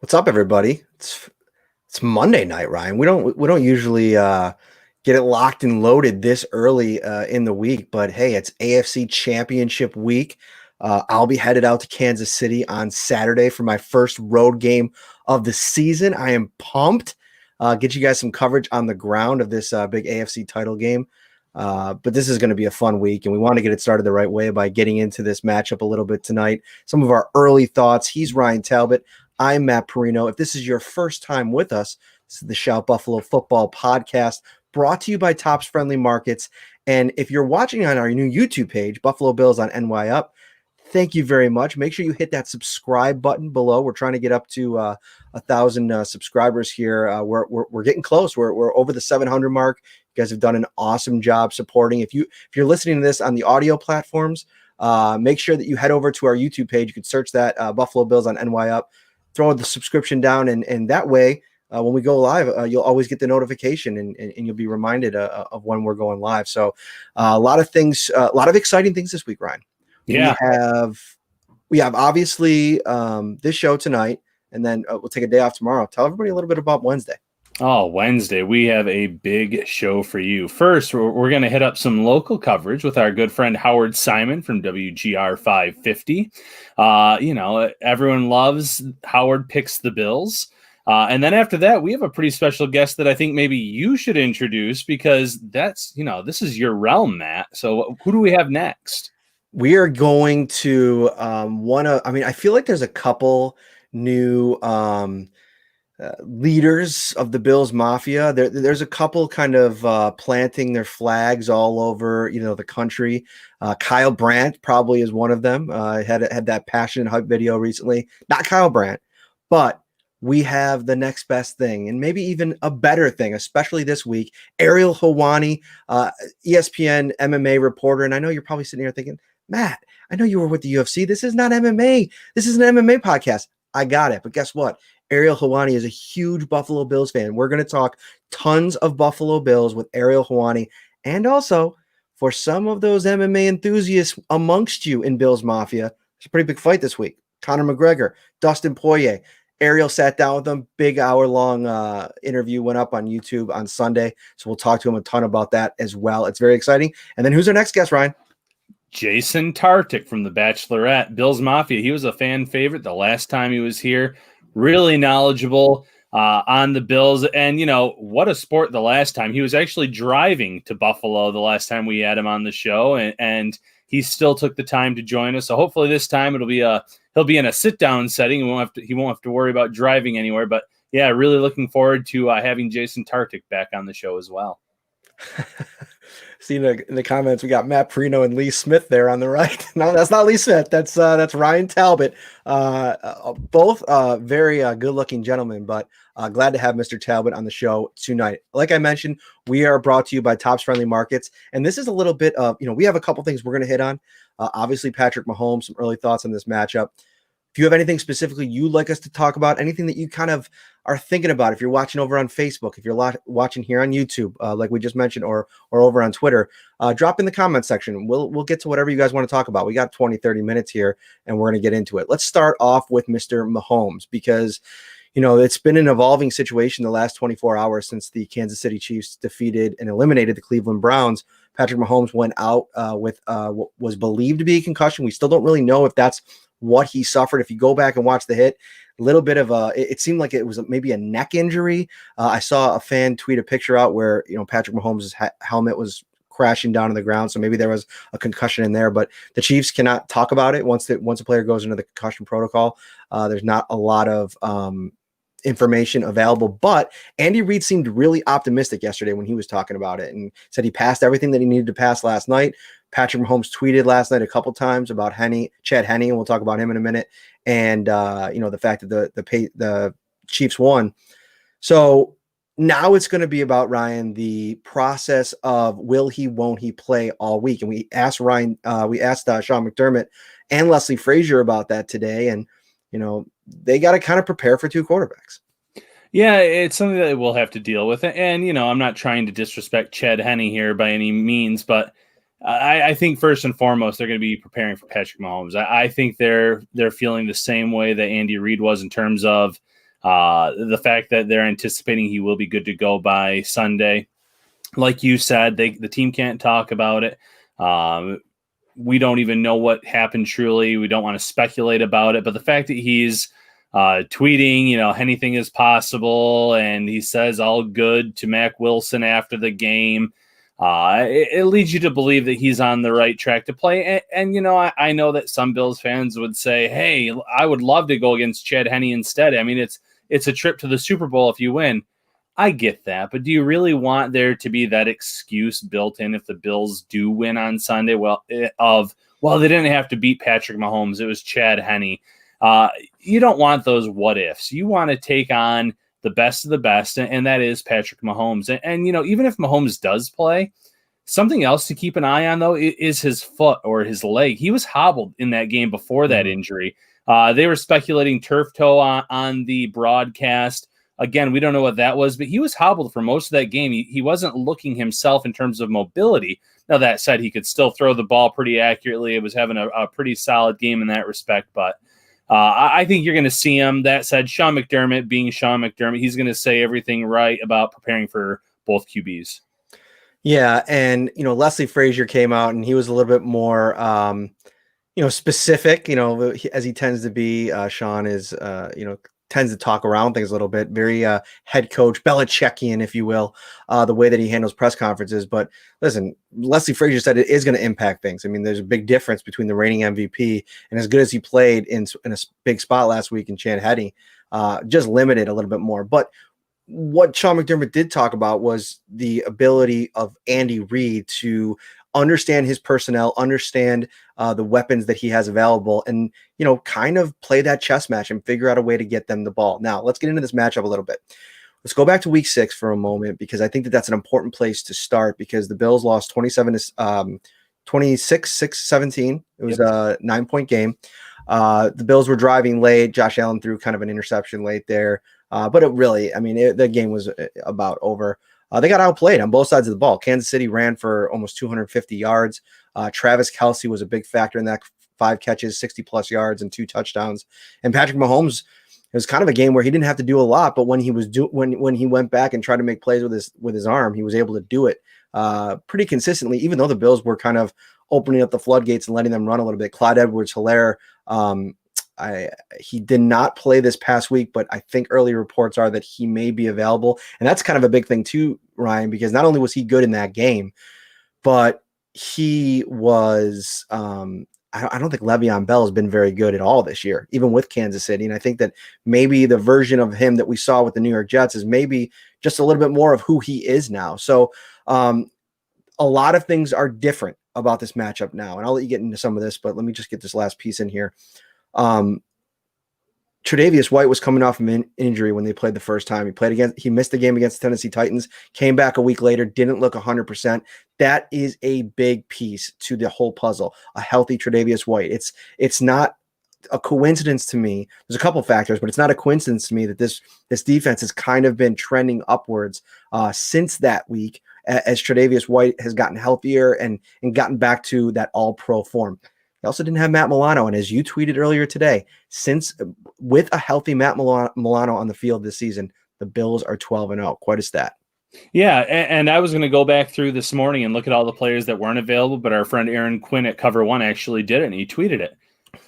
What's up, everybody? It's Monday night, Ryan. We don't usually get it locked and loaded this early in the week, but hey, it's AFC Championship week. I'll be headed out to Kansas City on Saturday for my first road game of the season. I am pumped. Get you guys some coverage on the ground of this big AFC title game. But this is going to be a fun week, and we want to get it started the right way by getting into this matchup a little bit tonight. Some of our early thoughts. He's Ryan Talbot. I'm Matt Parrino. If this is your first time with us, this is the Shout Buffalo Football Podcast, brought to you by Tops Friendly Markets. And if you're watching on our new YouTube page, Buffalo Bills on NY Up, thank you very much. Make sure you hit that subscribe button below. We're trying to get up to 1,000 subscribers here. We're getting close. We're over the 700 mark. You guys have done an awesome job supporting. If you're listening to this on the audio platforms, make sure that you head over to our YouTube page. You can search that Buffalo Bills on NY Up. Throw the subscription down, and that way, when we go live, you'll always get the notification, and you'll be reminded of when we're going live. So, a lot of things, a lot of exciting things this week, Ryan. Yeah, we have obviously this show tonight, and then we'll take a day off tomorrow. Tell everybody a little bit about Wednesday. Oh, Wednesday, we have a big show for you. First, we're going to hit up some local coverage with our good friend Howard Simon from WGR 550. Everyone loves Howard Picks the Bills. And then after that, we have a pretty special guest that I think maybe you should introduce because this is your realm, Matt. So who do we have next? We are going to I feel like there's a couple new leaders of the Bills Mafia. There's a couple kind of planting their flags all over, the country. Kyle Brandt probably is one of them. Had that passionate hype video recently. Not Kyle Brandt, but we have the next best thing, and maybe even a better thing, especially this week. Ariel Helwani, ESPN MMA reporter, and I know you're probably sitting here thinking, Matt, I know you were with the UFC. This is not MMA. This is an MMA podcast. I got it, but guess what? Ariel Helwani is a huge Buffalo Bills fan. We're going to talk tons of Buffalo Bills with Ariel Helwani. And also, for some of those MMA enthusiasts amongst you in Bills Mafia, there's a pretty big fight this week. Conor McGregor, Dustin Poirier. Ariel sat down with them. Big hour-long interview went up on YouTube on Sunday. So we'll talk to him a ton about that as well. It's very exciting. And then who's our next guest, Ryan? Jason Tartick from The Bachelorette, Bills Mafia. He was a fan favorite the last time he was here. Really knowledgeable on the Bills. And, what a sport the last time. He was actually driving to Buffalo the last time we had him on the show, and he still took the time to join us. So hopefully this time he'll be in a sit-down setting. He won't have to worry about driving anywhere. But, yeah, really looking forward to having Jason Tartick back on the show as well. See in the comments, we got Matt Parrino and Lee Smith there on the right. No, that's not Lee Smith. That's Ryan Talbot. Both very good-looking gentlemen, but glad to have Mr. Talbot on the show tonight. Like I mentioned, we are brought to you by Tops Friendly Markets, and this is a little bit of, we have a couple things we're going to hit on. Obviously, Patrick Mahomes, some early thoughts on this matchup. If you have anything specifically you'd like us to talk about, anything that you kind of are thinking about, if you're watching over on Facebook, if you're watching here on YouTube, like we just mentioned, or over on Twitter, drop in the comment section. We'll get to whatever you guys want to talk about. We got 20, 30 minutes here, and we're going to get into it. Let's start off with Mr. Mahomes because, it's been an evolving situation the last 24 hours since the Kansas City Chiefs defeated and eliminated the Cleveland Browns. Patrick Mahomes went out with what was believed to be a concussion. We still don't really know if that's what he suffered. If you go back and watch the hit, a little bit of it seemed like it was maybe a neck injury. I saw a fan tweet a picture out where, Patrick Mahomes' helmet was crashing down on the ground. So maybe there was a concussion in there, but the Chiefs cannot talk about it. Once a player goes into the concussion protocol, there's not a lot of information available, but Andy Reid seemed really optimistic yesterday when he was talking about it and said he passed everything that he needed to pass last night. Patrick Mahomes tweeted last night a couple times about Chad Henne, and we'll talk about him in a minute. And the fact that the Chiefs won. So now it's going to be about, Ryan, the process of won't he play all week? And we asked Sean McDermott and Leslie Frazier about that today, and they got to kind of prepare for two quarterbacks. Yeah, it's something that we'll have to deal with. And, I'm not trying to disrespect Chad Henne here by any means, but I think first and foremost, they're going to be preparing for Patrick Mahomes. I think they're feeling the same way that Andy Reid was in terms of The fact that they're anticipating he will be good to go by Sunday. Like you said, the team can't talk about it. We don't even know what happened truly. We don't want to speculate about it. But the fact that he's tweeting, anything is possible, and he says all good to Mac Wilson after the game, it leads you to believe that he's on the right track to play. And I know that some Bills fans would say, hey, I would love to go against Chad Henne instead. I mean, it's a trip to the Super Bowl if you win. I get that, but do you really want there to be that excuse built in if the Bills do win on Sunday? Well, they didn't have to beat Patrick Mahomes. It was Chad Henne. You don't want those what ifs. You want to take on the best of the best, and that is Patrick Mahomes. And even if Mahomes does play, something else to keep an eye on, though, is his foot or his leg. He was hobbled in that game before that injury. They were speculating turf toe on the broadcast. Again, we don't know what that was, but he was hobbled for most of that game. He wasn't looking himself in terms of mobility. Now, that said, he could still throw the ball pretty accurately. It was having a pretty solid game in that respect, but I think you're going to see him. That said, Sean McDermott being Sean McDermott, he's going to say everything right about preparing for both QBs. Yeah, and Leslie Frazier came out, and he was a little bit more specific, as he tends to be. Sean is tends to talk around things a little bit, very head coach Belichickian, if you will, the way that he handles press conferences. But listen, Leslie Frazier said it is going to impact things. I mean, there's a big difference between the reigning MVP and as good as he played in a big spot last week in Chad Henne, just limited a little bit more. But what Sean McDermott did talk about was the ability of Andy Reid to understand his personnel, understand the weapons that he has available, and kind of play that chess match and figure out a way to get them the ball. Now, let's get into this matchup a little bit. Let's go back to week 6 for a moment, because I think that that's an important place to start, because the Bills lost 26-17. It was a 9-point game. The Bills were driving late. Josh Allen threw kind of an interception late there. But the game was about over. They got outplayed on both sides of the ball. Kansas City ran for almost 250 yards. Travis Kelce was a big factor in that. 5 catches, 60-plus yards, and 2 touchdowns. And Patrick Mahomes, it was kind of a game where he didn't have to do a lot, but when he was when he went back and tried to make plays with his arm, he was able to do it pretty consistently, even though the Bills were kind of opening up the floodgates and letting them run a little bit. Clyde Edwards-Helaire, he did not play this past week, but I think early reports are that he may be available. And that's kind of a big thing too, Ryan, because not only was he good in that game, but he was I don't think Le'Veon Bell has been very good at all this year, even with Kansas City. And I think that maybe the version of him that we saw with the New York Jets is maybe just a little bit more of who he is now. So a lot of things are different about this matchup now. And I'll let you get into some of this, but let me just get this last piece in here. Tre'Davious White was coming off an injury when they played the first time. He missed the game against the Tennessee Titans, came back a week later, didn't look 100%. That is a big piece to the whole puzzle. A healthy Tre'Davious White. It's not a coincidence to me. There's a couple factors, but it's not a coincidence to me that this defense has kind of been trending upwards since that week as Tre'Davious White has gotten healthier and gotten back to that all-pro form. They also didn't have Matt Milano, and as you tweeted earlier today, with a healthy Matt Milano on the field this season, the Bills are 12-0. Quite a stat. Yeah, and I was going to go back through this morning and look at all the players that weren't available, but our friend Aaron Quinn at Cover One actually did it, and he tweeted it.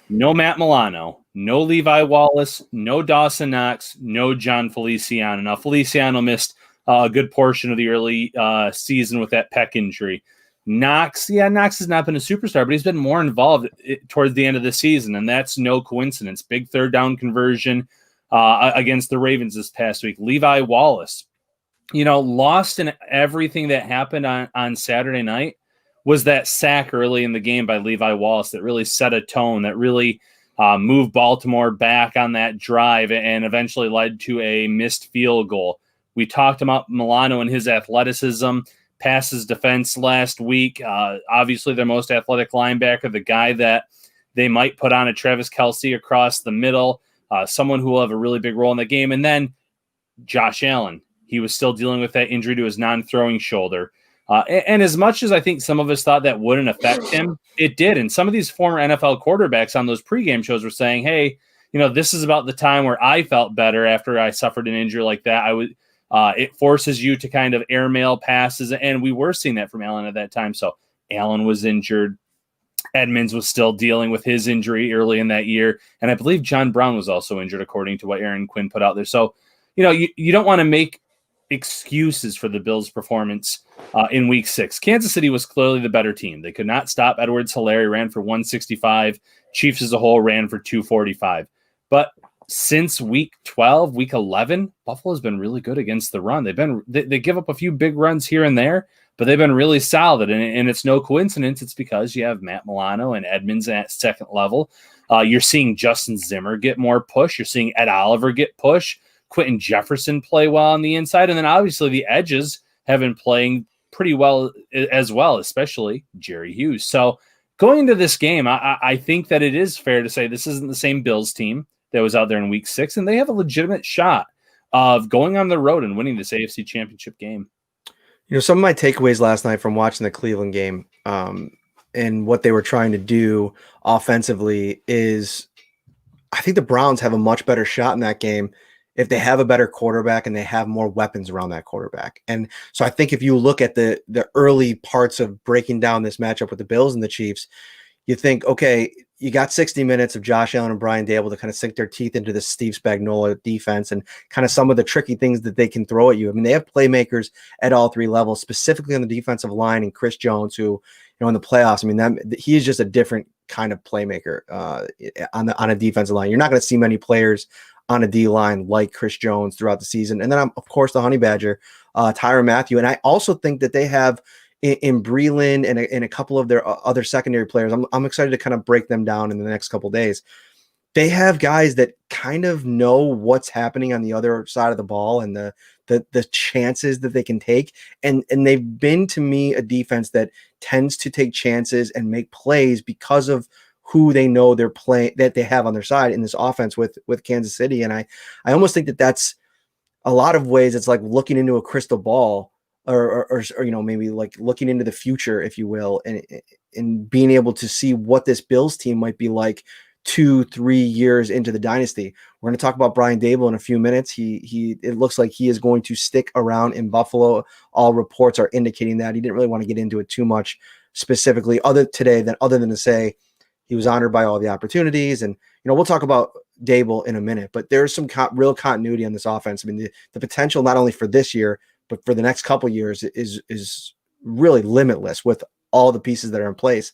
No Matt Milano, no Levi Wallace, no Dawson Knox, no John Feliciano. Now, Feliciano missed a good portion of the early season with that pec injury. Knox has not been a superstar, but he's been more involved towards the end of the season, and that's no coincidence. Big third down conversion against the Ravens this past week. Levi Wallace, lost in everything that happened on Saturday night was that sack early in the game by Levi Wallace that really set a tone, that really moved Baltimore back on that drive and eventually led to a missed field goal. We talked about Milano and his athleticism. Passes defense last week. Obviously, their most athletic linebacker, the guy that they might put on a Travis Kelce across the middle, someone who will have a really big role in the game. And then Josh Allen. He was still dealing with that injury to his non-throwing shoulder. And as much as I think some of us thought that wouldn't affect him, it did. And some of these former NFL quarterbacks on those pregame shows were saying, hey, this is about the time where I felt better after I suffered an injury like that. It forces you to kind of airmail passes, and we were seeing that from Allen at that time. So Allen was injured. Edmonds was still dealing with his injury early in that year. And I believe John Brown was also injured, according to what Aaron Quinn put out there. So, you don't want to make excuses for the Bills' performance in week 6. Kansas City was clearly the better team. They could not stop Edwards-Helaire, ran for 165. Chiefs as a whole ran for 245. But since week 12, week 11, Buffalo's been really good against the run. They give up a few big runs here and there, but they've been really solid. And it's no coincidence. It's because you have Matt Milano and Edmonds at second level. You're seeing Justin Zimmer get more push. You're seeing Ed Oliver get push. Quentin Jefferson play well on the inside. And then obviously the edges have been playing pretty well as well, especially Jerry Hughes. So going into this game, I think that it is fair to say this isn't the same Bills team that was out there in week 6, and they have a legitimate shot of going on the road and winning this AFC Championship game. Some of my takeaways last night from watching the Cleveland game and what they were trying to do offensively is I think the Browns have a much better shot in that game if they have a better quarterback and they have more weapons around that quarterback. And so I think if you look at the early parts of breaking down this matchup with the Bills and the Chiefs, you think, okay, you got 60 minutes of Josh Allen and Brian Daboll to kind of sink their teeth into the Steve Spagnuolo defense and kind of some of the tricky things that they can throw at you. I mean, they have playmakers at all 3 levels, specifically on the defensive line, and Chris Jones, who, in the playoffs, I mean, he is just a different kind of playmaker on a defensive line. You're not going to see many players on a D line like Chris Jones throughout the season. And then, of course, the Honey Badger, Tyrann Mathieu. And I also think that they have in Breland and a couple of their other secondary players. I'm excited to kind of break them down in the next couple of days. They have guys that kind of know what's happening on the other side of the ball and the chances that they can take. And they've been, to me, a defense that tends to take chances and make plays because of who they know they're playing, that they have on their side in this offense with Kansas City. And I almost think that that's a lot of ways. It's like looking into a crystal ball or maybe like looking into the future, if you will, and being able to see what this Bills team might be like 2-3 years into the dynasty. We're going to talk about Brian Daboll in a few minutes. It looks like he is going to stick around in Buffalo. All reports are indicating that. He didn't really want to get into it too much specifically other than to say he was honored by all the opportunities. And, we'll talk about Daboll in a minute, but there's some real continuity on this offense. I mean, the potential not only for this year, but for the next couple years is really limitless with all the pieces that are in place.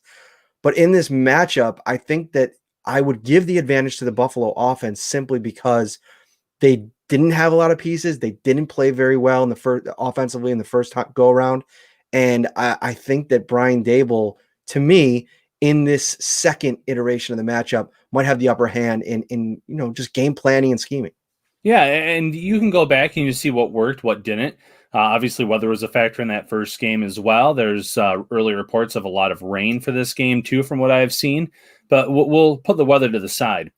But in this matchup, I think that I would give the advantage to the Buffalo offense simply because they didn't have a lot of pieces. They didn't play very well offensively in the first go around. And I think that Brian Daboll, to me, in this second iteration of the matchup, might have the upper hand in just game planning and scheming. Yeah, and you can go back and you see what worked, what didn't. Obviously, weather was a factor in that first game as well. There's early reports of a lot of rain for this game, too, from what I've seen. But we'll put the weather to the side.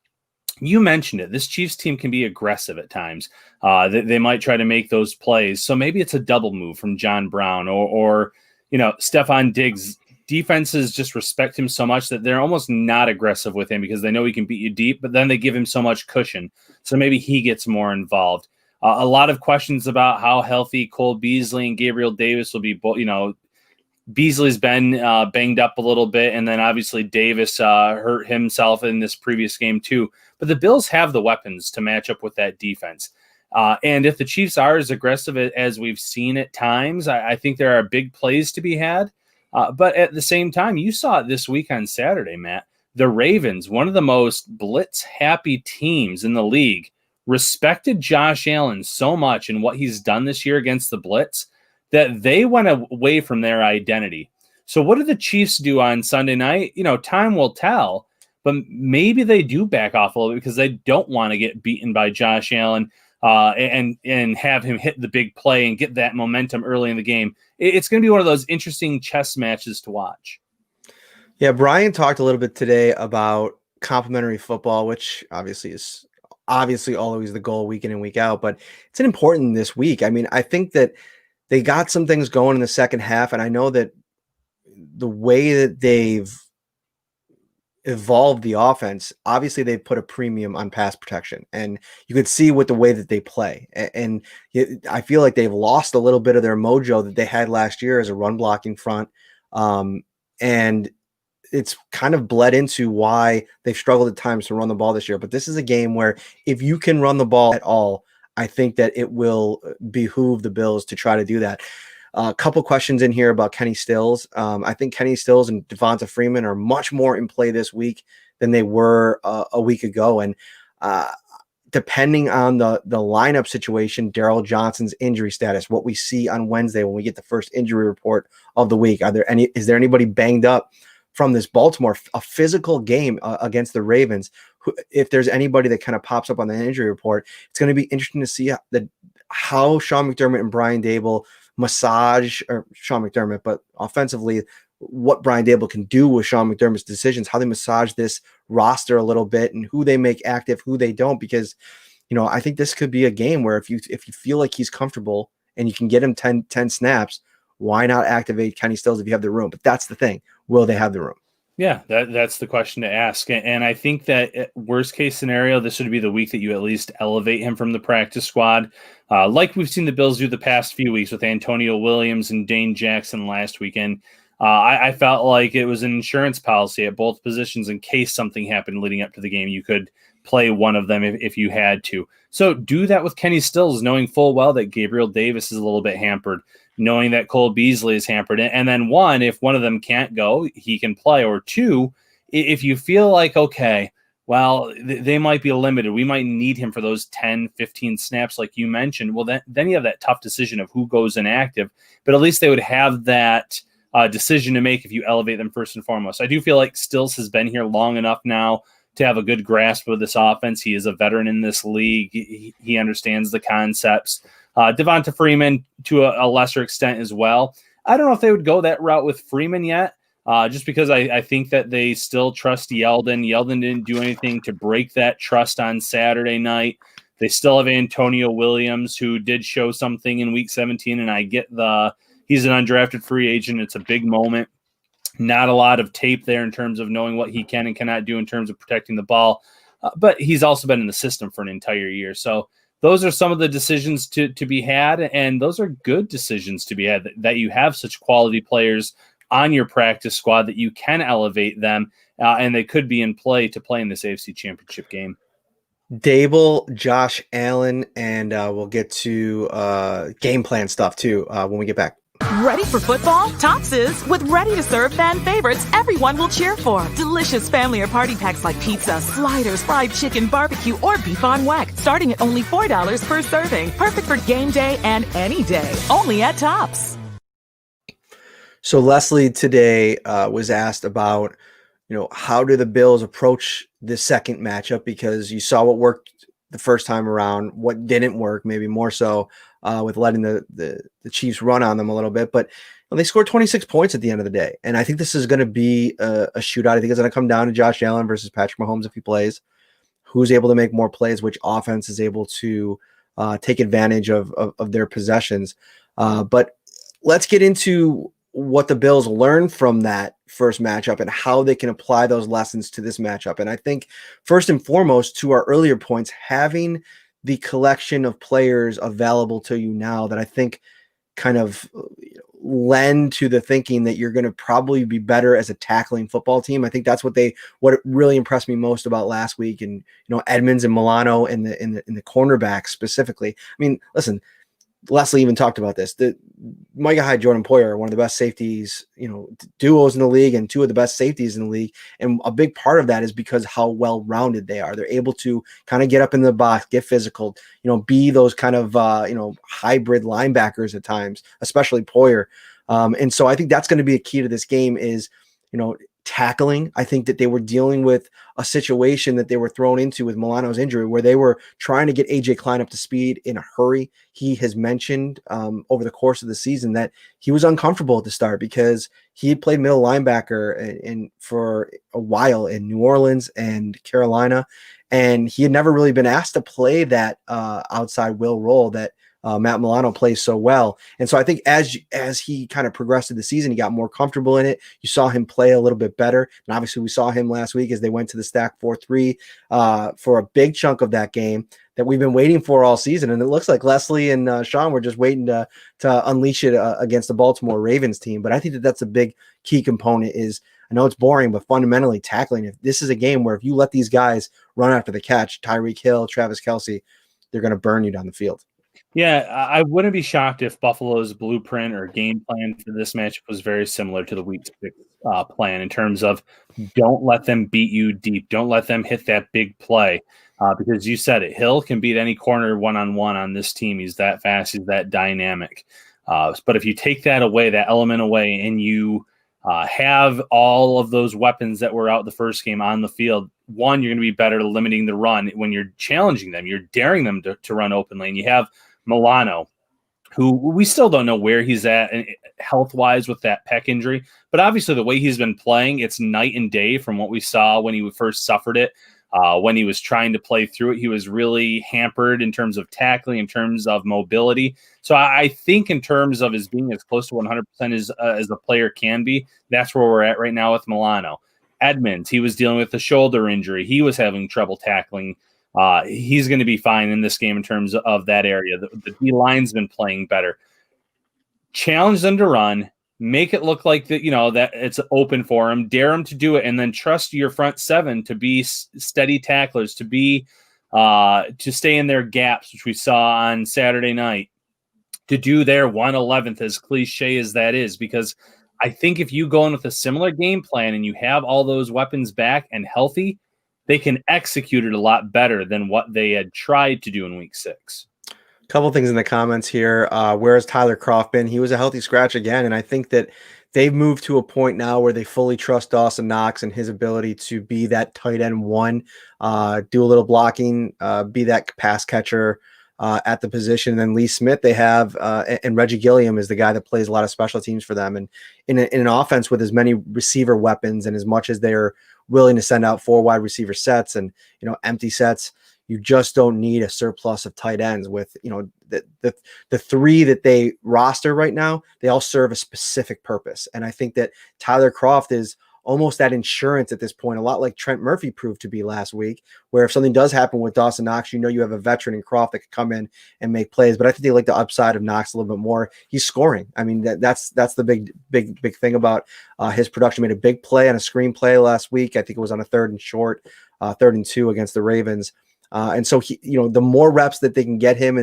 You mentioned it. This Chiefs team can be aggressive at times. They might try to make those plays. So maybe it's a double move from John Brown or Stephon Diggs. Defenses just respect him so much that they're almost not aggressive with him because they know he can beat you deep, but then they give him so much cushion. So maybe he gets more involved. A lot of questions about how healthy Cole Beasley and Gabriel Davis will be. Beasley's been banged up a little bit, and then obviously Davis hurt himself in this previous game too. But the Bills have the weapons to match up with that defense. And if the Chiefs are as aggressive as we've seen at times, I think there are big plays to be had. But at the same time, you saw it this week on Saturday, Matt. The Ravens, one of the most blitz-happy teams in the league, respected Josh Allen so much in what he's done this year against the blitz that they went away from their identity. So what did the Chiefs do on Sunday night? Time will tell, but maybe they do back off a little bit because they don't want to get beaten by Josh Allen and have him hit the big play and get that momentum early in the game. It's going to be one of those interesting chess matches to watch. Yeah, Brian talked a little bit today about complementary football, which obviously is always the goal week in and week out, but it's an important this week. I mean, I think that they got some things going in the second half, and I know that the way that they've evolved the offense, obviously they put a premium on pass protection, and you could see with the way that they play. And I feel like they've lost a little bit of their mojo that they had last year as a run blocking front. And it's kind of bled into why they've struggled at times to run the ball this year. But this is a game where if you can run the ball at all, I think that it will behoove the Bills to try to do that. A couple questions in here about Kenny Stills. I think Kenny Stills and Devonta Freeman are much more in play this week than they were a week ago. And depending on the lineup situation, Darryl Johnson's injury status, what we see on Wednesday when we get the first injury report of the week, is there anybody banged up from this Baltimore, a physical game against the Ravens? If there's anybody that kind of pops up on the injury report, it's going to be interesting to see how Sean McDermott and Brian Daboll massage, or Sean McDermott, but offensively, what Brian Daboll can do with Sean McDermott's decisions, how they massage this roster a little bit, and who they make active, who they don't. Because, I think this could be a game where if you feel like he's comfortable and you can get him 10 snaps, why not activate Kenny Stills if you have the room? But that's the thing. Will they have the room? Yeah, that's the question to ask. And I think that worst case scenario, this would be the week that you at least elevate him from the practice squad. Like we've seen the Bills do the past few weeks with Antonio Williams and Dane Jackson last weekend. I felt like it was an insurance policy at both positions in case something happened leading up to the game. You could play one of them if you had to. So do that with Kenny Stills, knowing full well that Gabriel Davis is a little bit hampered, knowing that Cole Beasley is hampered. And then one, if one of them can't go, he can play. Or two, if you feel like, okay, well, they might be limited, we might need him for those 10, 15 snaps like you mentioned, well, then you have that tough decision of who goes inactive. But at least they would have that decision to make if you elevate them first and foremost. I do feel like Stills has been here long enough now to have a good grasp of this offense. He is a veteran in this league. He understands the concepts. Devonta Freeman to a lesser extent as well. I don't know if they would go that route with Freeman yet, just because I think that they still trust Yeldon. Yeldon didn't do anything to break that trust on Saturday night. They still have Antonio Williams, who did show something in week 17, and I get he's an undrafted free agent. It's a big moment. Not a lot of tape there in terms of knowing what he can and cannot do in terms of protecting the ball. But he's also been in the system for an entire year. So those are some of the decisions to be had, and those are good decisions to be had, that you have such quality players on your practice squad that you can elevate them, and they could be in play to play in this AFC Championship game. Daboll, Josh Allen, and we'll get to game plan stuff too when we get back. Ready for football? Tops is, with ready-to-serve fan favorites everyone will cheer for. Delicious family or party packs like pizza, sliders, fried chicken, barbecue, or beef on whack, starting at only $4 per serving. Perfect for game day and any day. Only at Tops. So Leslie today was asked about, how do the Bills approach this second matchup? Because you saw what worked the first time around, what didn't work, maybe more so with letting the Chiefs run on them a little bit. But they scored 26 points at the end of the day. And I think this is going to be a shootout. I think it's going to come down to Josh Allen versus Patrick Mahomes if he plays. Who's able to make more plays, which offense is able to take advantage of their possessions. But let's get into what the Bills learned from that first matchup and how they can apply those lessons to this matchup. And I think first and foremost, to our earlier points, having the collection of players available to you now that I think kind of lend to the thinking that you're going to probably be better as a tackling football team. I think that's what really impressed me most about last week. And, Edmonds and Milano in the cornerbacks specifically. I mean, listen, Leslie even talked about this. The Micah Hyde, Jordan Poyer are one of the best safeties, duos in the league, and two of the best safeties in the league. And a big part of that is because how well-rounded they are. They're able to kind of get up in the box, get physical, be those kind of, hybrid linebackers at times, especially Poyer. And so I think that's going to be a key to this game is, tackling. I think that they were dealing with a situation that they were thrown into with Milano's injury, where they were trying to get AJ Klein up to speed in a hurry. He has mentioned over the course of the season that he was uncomfortable at the start because he had played middle linebacker for a while in New Orleans and Carolina, and he had never really been asked to play that outside will role that Matt Milano plays so well. And so I think as he kind of progressed through the season, he got more comfortable in it. You saw him play a little bit better. And obviously we saw him last week as they went to the stack 4-3 for a big chunk of that game that we've been waiting for all season. And it looks like Leslie and Sean were just waiting to unleash it against the Baltimore Ravens team. But I think that's a big key component is, I know it's boring, but fundamentally tackling. If this is a game where if you let these guys run after the catch, Tyreek Hill, Travis Kelce, they're going to burn you down the field. Yeah, I wouldn't be shocked if Buffalo's blueprint or game plan for this matchup was very similar to the Week 6 plan in terms of don't let them beat you deep. Don't let them hit that big play because you said it. Hill can beat any corner one-on-one on this team. He's that fast. He's that dynamic. But if you take that away, that element away, and you have all of those weapons that were out the first game on the field, one, you're going to be better limiting the run when you're challenging them. You're daring them to run openly. And you have Milano, who we still don't know where he's at health-wise with that pec injury. But obviously the way he's been playing, it's night and day from what we saw when he first suffered it. When he was trying to play through it, he was really hampered in terms of tackling, in terms of mobility. So I think in terms of his being as close to 100% as a player can be, that's where we're at right now with Milano. Edmonds, he was dealing with a shoulder injury. He was having trouble tackling. He's going to be fine in this game in terms of that area. The D-line's been playing better. Challenge them to run. Make it look like that, that it's open for him. Dare him to do it, and then trust your front seven to be steady tacklers, to be to stay in their gaps, which we saw on Saturday night, to do their 1/11th, as cliche as that is. Because I think if you go in with a similar game plan and you have all those weapons back and healthy, they can execute it a lot better than what they had tried to do in Week 6. Couple things in the comments here. Where has Tyler Croft been? He was a healthy scratch again, and I think that they've moved to a point now where they fully trust Dawson Knox and his ability to be that tight end one, do a little blocking, be that pass catcher at the position. And then Lee Smith they have, and Reggie Gilliam is the guy that plays a lot of special teams for them. And in an offense with as many receiver weapons and as much as they're willing to send out 4 wide receiver sets and empty sets, you just don't need a surplus of tight ends. With the 3 that they roster right now, they all serve a specific purpose. And I think that Tyler Croft is almost that insurance at this point, a lot like Trent Murphy proved to be last week, where if something does happen with Dawson Knox, you have a veteran in Croft that could come in and make plays. But I think they like the upside of Knox a little bit more. He's scoring. I mean, that's the big thing about his production. Made a big play on a screen play last week. I think it was on a 3rd and short, 3rd and 2 against the Ravens. And so he, the more reps that they can get him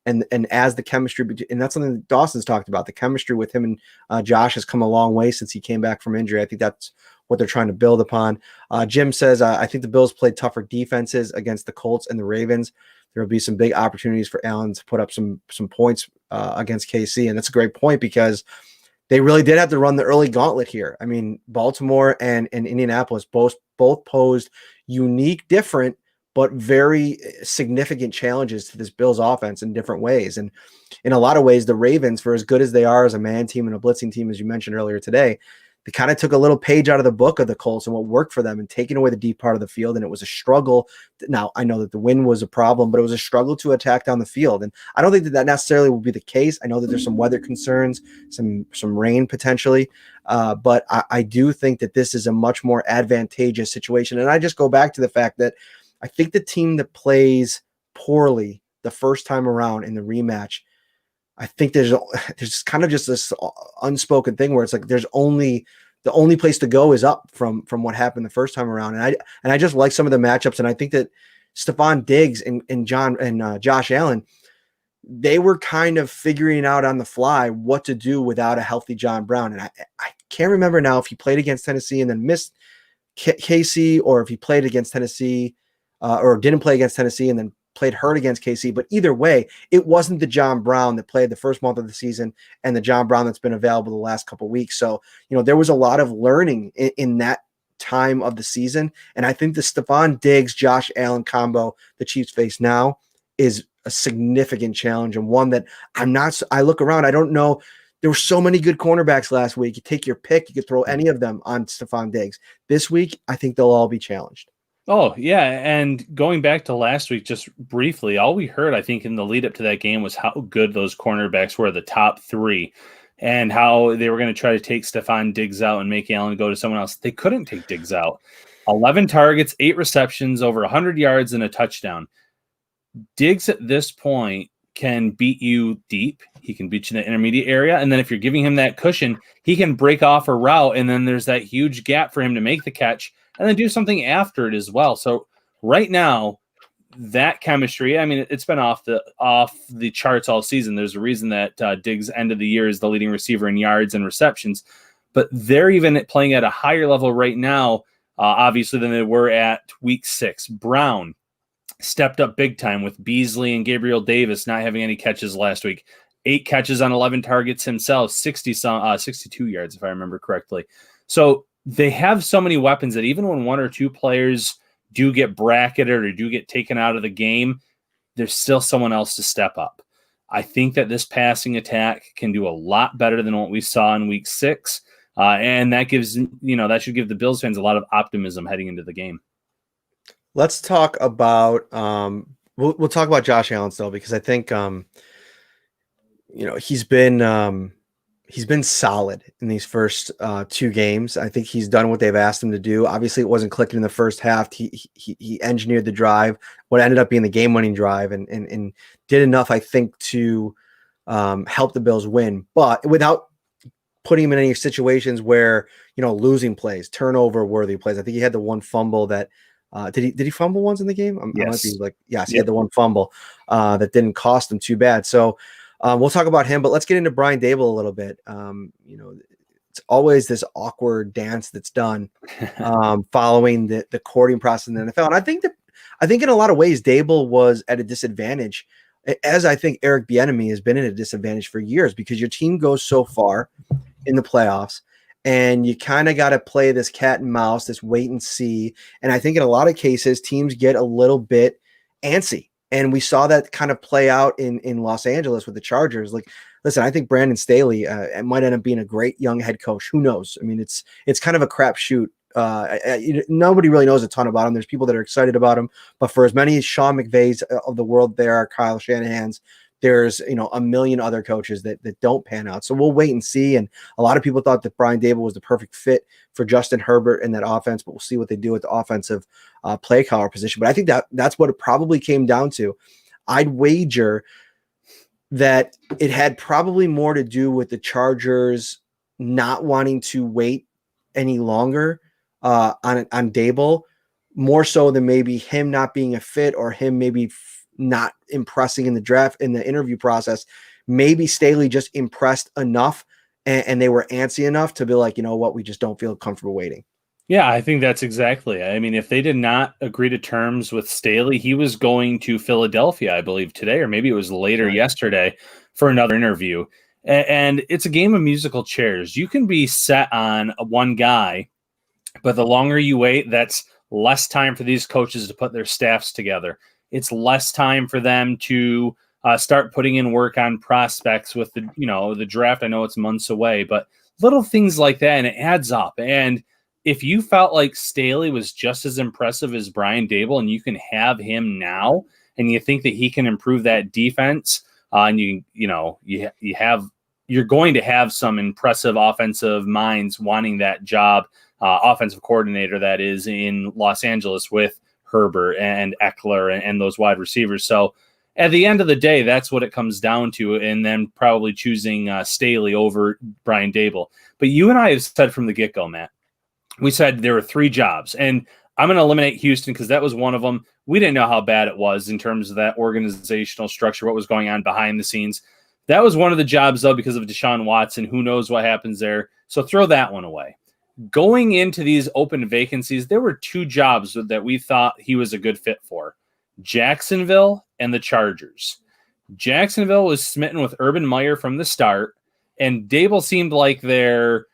and as the chemistry, and that's something that Dawson's talked about, the chemistry with him and Josh has come a long way since he came back from injury. I think that's what they're trying to build upon. Jim says, I think the Bills played tougher defenses against the Colts and the Ravens. There will be some big opportunities for Allen to put up some points against KC. And that's a great point because they really did have to run the early gauntlet here. I mean, Baltimore and Indianapolis both posed unique, different, but very significant challenges to this Bills offense in different ways. And in a lot of ways, the Ravens, for as good as they are as a man team and a blitzing team, as you mentioned earlier today, they kind of took a little page out of the book of the Colts and what worked for them and taking away the deep part of the field. And it was a struggle. Now, I know that the wind was a problem, but it was a struggle to attack down the field. And I don't think that necessarily will be the case. I know that there's some weather concerns, some rain potentially, but I do think that this is a much more advantageous situation. And I just go back to the fact that I think the team that plays poorly the first time around in the rematch, I think there's kind of just this unspoken thing where it's like the only place to go is up from what happened the first time around. And I just like some of the matchups, and I think that Stephon Diggs and Josh Allen, they were kind of figuring out on the fly what to do without a healthy John Brown. And I can't remember now if he played against Tennessee and then missed KC, or if he played against Tennessee or didn't play against Tennessee and then played hurt against KC. But either way, it wasn't the John Brown that played the first month of the season and the John Brown that's been available the last couple of weeks. So, there was a lot of learning in that time of the season. And I think the Stephon Diggs, Josh Allen combo the Chiefs face now is a significant challenge, and one that I look around, I don't know. There were so many good cornerbacks last week. You take your pick, you could throw any of them on Stephon Diggs. This week, I think they'll all be challenged. Oh, yeah. And going back to last week, just briefly, all we heard, I think, in the lead up to that game was how good those cornerbacks were, the top three, and how they were going to try to take Stephon Diggs out and make Allen go to someone else. They couldn't take Diggs out. 11 targets, 8 receptions, over 100 yards, and a touchdown. Diggs at this point can beat you deep. He can beat you in the intermediate area. And then if you're giving him that cushion, he can break off a route. And then there's that huge gap for him to make the catch and then do something after it as well. So right now, that chemistry, I mean, it's been off the charts all season. There's a reason that Diggs end of the year is the leading receiver in yards and receptions, but they're even playing at a higher level right now, obviously, than they were at week 6. Brown stepped up big time with Beasley and Gabriel Davis not having any catches last week. 8 catches on 11 targets himself, 62 yards, if I remember correctly. So they have so many weapons that even when 1 or 2 players do get bracketed or do get taken out of the game, there's still someone else to step up. I think that this passing attack can do a lot better than what we saw in week 6. And that gives, that should give the Bills fans a lot of optimism heading into the game. Let's talk about we'll talk about Josh Allen still, because I think he's been solid in these first 2 games. I think he's done what they've asked him to do. Obviously, it wasn't clicking in the first half. He engineered the drive, what ended up being the game-winning drive, and did enough, I think, to help the Bills win, but without putting him in any situations where, losing plays, turnover-worthy plays. I think he had the one fumble that did he fumble once in the game? Yes. I might be like, yes, he had the one fumble that didn't cost him too bad. So we'll talk about him, but let's get into Brian Daboll a little bit. It's always this awkward dance that's done following the courting process in the NFL. And I think in a lot of ways, Daboll was at a disadvantage, as I think Eric Bieniemy has been at a disadvantage for years, because your team goes so far in the playoffs, and you kind of got to play this cat and mouse, this wait and see. And I think in a lot of cases, teams get a little bit antsy. And we saw that kind of play out in Los Angeles with the Chargers. Like, listen, I think Brandon Staley it might end up being a great young head coach. Who knows? I mean, it's kind of a crapshoot. Nobody really knows a ton about him. There's people that are excited about him, but for as many as Sean McVays of the world, there are Kyle Shanahan's. There's a million other coaches that don't pan out. So we'll wait and see. And a lot of people thought that Brian Daboll was the perfect fit for Justin Herbert in that offense, but we'll see what they do with the offensive play caller position. But I think that's what it probably came down to. I'd wager that it had probably more to do with the Chargers not wanting to wait any longer on Daboll, more so than maybe him not being a fit or him maybe not impressing in the draft, in the interview process. Maybe Staley just impressed enough and they were antsy enough to be like, you know what, we just don't feel comfortable waiting. Yeah, I think that's exactly. I mean, if they did not agree to terms with Staley, he was going to Philadelphia, I believe, today, or maybe it was later yesterday for another interview. And it's a game of musical chairs. You can be set on one guy, but the longer you wait, that's less time for these coaches to put their staffs together. It's less time for them to start putting in work on prospects with the draft. I know it's months away, but little things like that, and it adds up. And if you felt like Staley was just as impressive as Brian Daboll, and you can have him now, and you think that he can improve that defense, and you're going to have some impressive offensive minds wanting that job, offensive coordinator that is in Los Angeles with Herbert and Eckler and those wide receivers. So at the end of the day, that's what it comes down to, and then probably choosing Staley over Brian Daboll. But you and I have said from the get-go, Matt, we said there were 3 jobs, and I'm going to eliminate Houston because that was one of them. We didn't know how bad it was in terms of that organizational structure, what was going on behind the scenes. That was one of the jobs, though, because of Deshaun Watson. Who knows what happens there? So throw that one away. Going into these open vacancies, there were 2 jobs that we thought he was a good fit for: Jacksonville and the Chargers. Jacksonville was smitten with Urban Meyer from the start, and Daboll seemed like their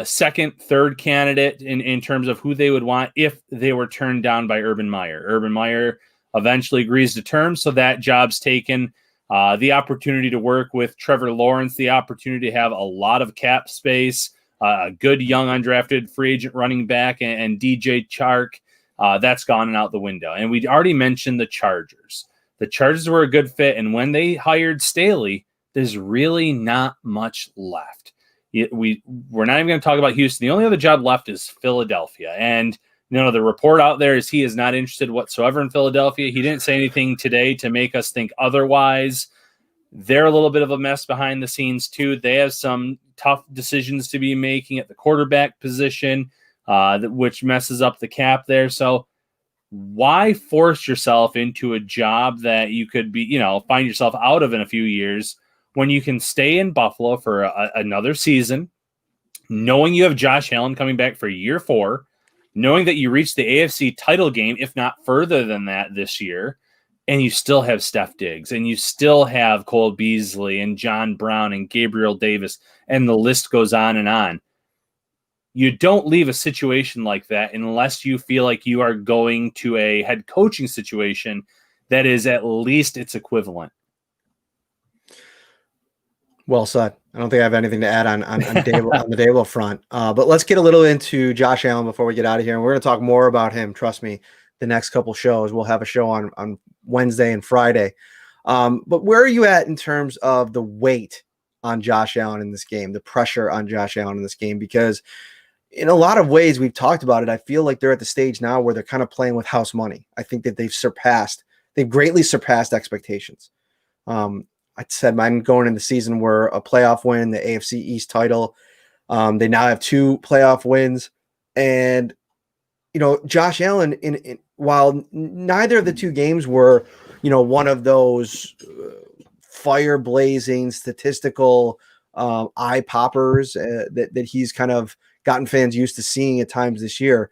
second, third candidate in terms of who they would want if they were turned down by Urban Meyer. Urban Meyer eventually agrees to terms, so that job's taken. The opportunity to work with Trevor Lawrence, the opportunity to have a lot of cap space, a good young undrafted free agent running back, and DJ Chark. That's gone out the window. And we'd already mentioned the Chargers. The Chargers were a good fit, and when they hired Staley, there's really not much left. We're not even going to talk about Houston. The only other job left is Philadelphia. And the report out there is he is not interested whatsoever in Philadelphia. He didn't say anything today to make us think otherwise. They're a little bit of a mess behind the scenes, too. They have some tough decisions to be making at the quarterback position, which messes up the cap there. So why force yourself into a job that you could be, find yourself out of in a few years when you can stay in Buffalo for another season, knowing you have Josh Allen coming back for year 4, knowing that you reached the AFC title game, if not further than that this year, and you still have Steph Diggs, and you still have Cole Beasley and John Brown and Gabriel Davis, and the list goes on and on. You don't leave a situation like that unless you feel like you are going to a head coaching situation that is at least its equivalent. Well said. I don't think I have anything to add on Daboll, on the Daboll front. But let's get a little into Josh Allen before we get out of here. And we're going to talk more about him. Trust me, the next couple shows. We'll have a show on Wednesday and Friday. But where are you at in terms of the weight on Josh Allen in this game, the pressure on Josh Allen in this game? Because in a lot of ways, we've talked about it. I feel like they're at the stage now where they're kind of playing with house money. I think that they've greatly surpassed expectations. I said mine going in the season were a playoff win, the AFC East title. They now have 2 playoff wins. And, Josh Allen, while neither of the 2 games were, one of those fire-blazing statistical eye poppers that he's kind of gotten fans used to seeing at times this year,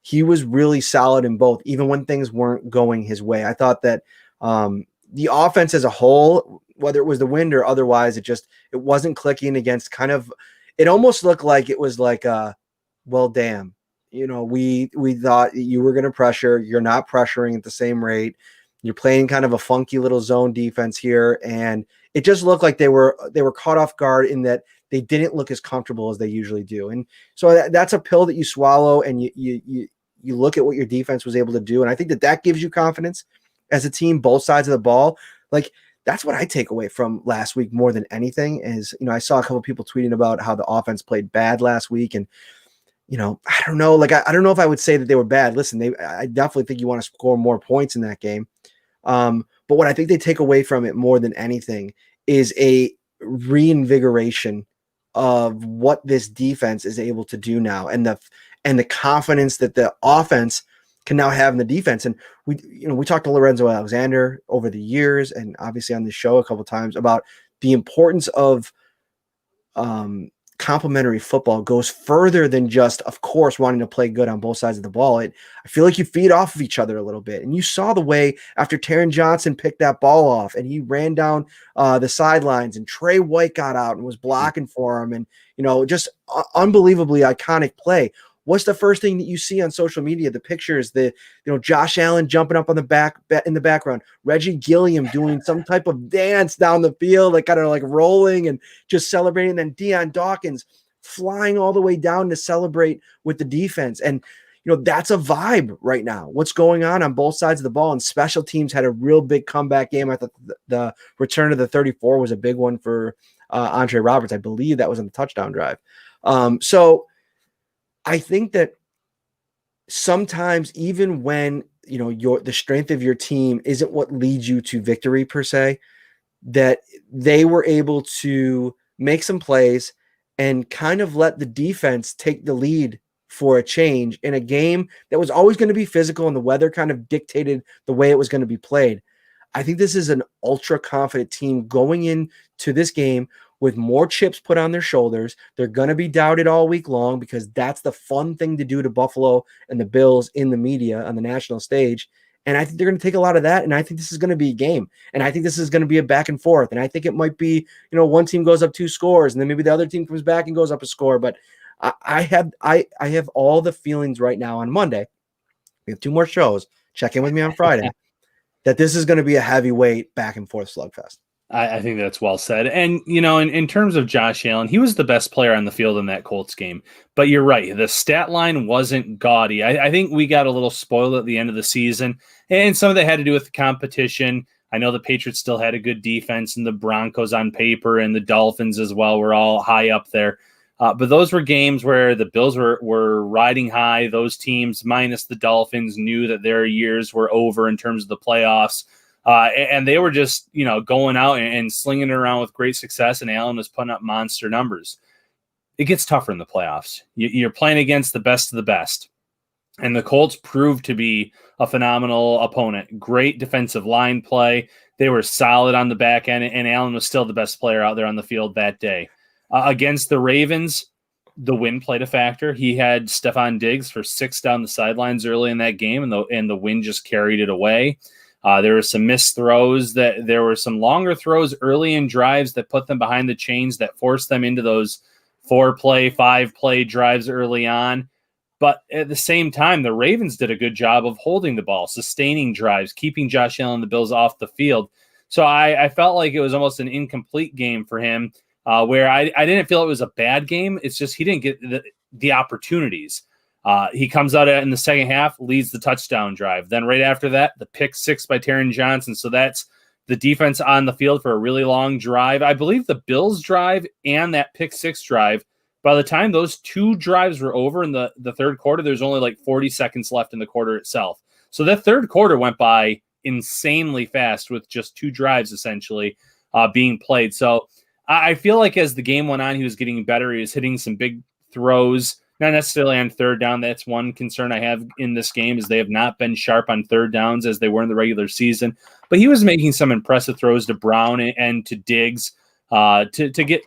he was really solid in both, even when things weren't going his way. I thought that the offense as a whole, whether it was the wind or otherwise, it wasn't clicking against it almost looked like it was like, well, damn, we thought you were going to pressure. You're not pressuring at the same rate. You're playing kind of a funky little zone defense here. And it just looked like they were caught off guard in that they didn't look as comfortable as they usually do. And so that's a pill that you swallow, and you look at what your defense was able to do. And I think that gives you confidence as a team, both sides of the ball. Like, that's what I take away from last week more than anything is, I saw a couple of people tweeting about how the offense played bad last week. And, I don't know, I don't know if I would say that they were bad. Listen, I definitely think you want to score more points in that game. But what I think they take away from it more than anything is a reinvigoration of what this defense is able to do now, and the confidence that the offense can now have in the defense. And we talked to Lorenzo Alexander over the years, and obviously on the show a couple of times, about the importance of complementary football goes further than just, of course, wanting to play good on both sides of the ball. I feel like you feed off of each other a little bit. And you saw the way after Taron Johnson picked that ball off and he ran down the sidelines, and Trey White got out and was blocking for him. And, just unbelievably iconic play. What's the first thing that you see on social media? The pictures, Josh Allen jumping up on in the background, Reggie Gilliam doing some type of dance down the field, kind of rolling and just celebrating. And then Deion Dawkins flying all the way down to celebrate with the defense. And, that's a vibe right now. What's going on both sides of the ball, and special teams had a real big comeback game. I thought the return of the 34 was a big one for Andre Roberts. I believe that was on the touchdown drive. So I think that sometimes, even when the strength of your team isn't what leads you to victory per se, that they were able to make some plays and kind of let the defense take the lead for a change in a game that was always going to be physical, and the weather kind of dictated the way it was going to be played. I think this is an ultra confident team going into this game with more chips put on their shoulders. They're going to be doubted all week long, because that's the fun thing to do to Buffalo and the Bills in the media on the national stage. And I think they're going to take a lot of that. And I think this is going to be a game. And I think this is going to be a back and forth. And I think it might be, one team goes up 2 scores, and then maybe the other team comes back and goes up a score. But I have all the feelings right now on Monday. We have 2 more shows. Check in with me on Friday. That this is going to be a heavyweight back and forth slugfest. I think that's well said. And, in terms of Josh Allen, he was the best player on the field in that Colts game. But you're right. The stat line wasn't gaudy. I think we got a little spoiled at the end of the season. And some of that had to do with the competition. I know the Patriots still had a good defense, and the Broncos on paper and the Dolphins as well were all high up there. But those were games where the Bills were riding high. Those teams, minus the Dolphins, knew that their years were over in terms of the playoffs. And they were just, going out and slinging it around with great success, and Allen was putting up monster numbers. It gets tougher in the playoffs. You're playing against the best of the best. And the Colts proved to be a phenomenal opponent. Great defensive line play. They were solid on the back end, and Allen was still the best player out there on the field that day. Against the Ravens, the wind played a factor. He had Stephon Diggs for 6 down the sidelines early in that game, and the wind just carried it away. There were some missed throws. There were some longer throws early in drives that put them behind the chains that forced them into those 4-play, 5-play drives early on. But at the same time, the Ravens did a good job of holding the ball, sustaining drives, keeping Josh Allen and the Bills off the field. So I felt like it was almost an incomplete game for him, where I didn't feel it was a bad game. It's just he didn't get the opportunities. He comes out in the second half, leads the touchdown drive. Then right after that, the pick 6 by Taron Johnson. So that's the defense on the field for a really long drive. I believe the Bills drive and that pick 6 drive, by the time those 2 drives were over in the third quarter, there's only like 40 seconds left in the quarter itself. So that third quarter went by insanely fast with just 2 drives essentially being played. So I feel like as the game went on, he was getting better. He was hitting some big throws. Not necessarily on third down. That's one concern I have in this game is they have not been sharp on third downs as they were in the regular season. But he was making some impressive throws to Brown and to Diggs to get,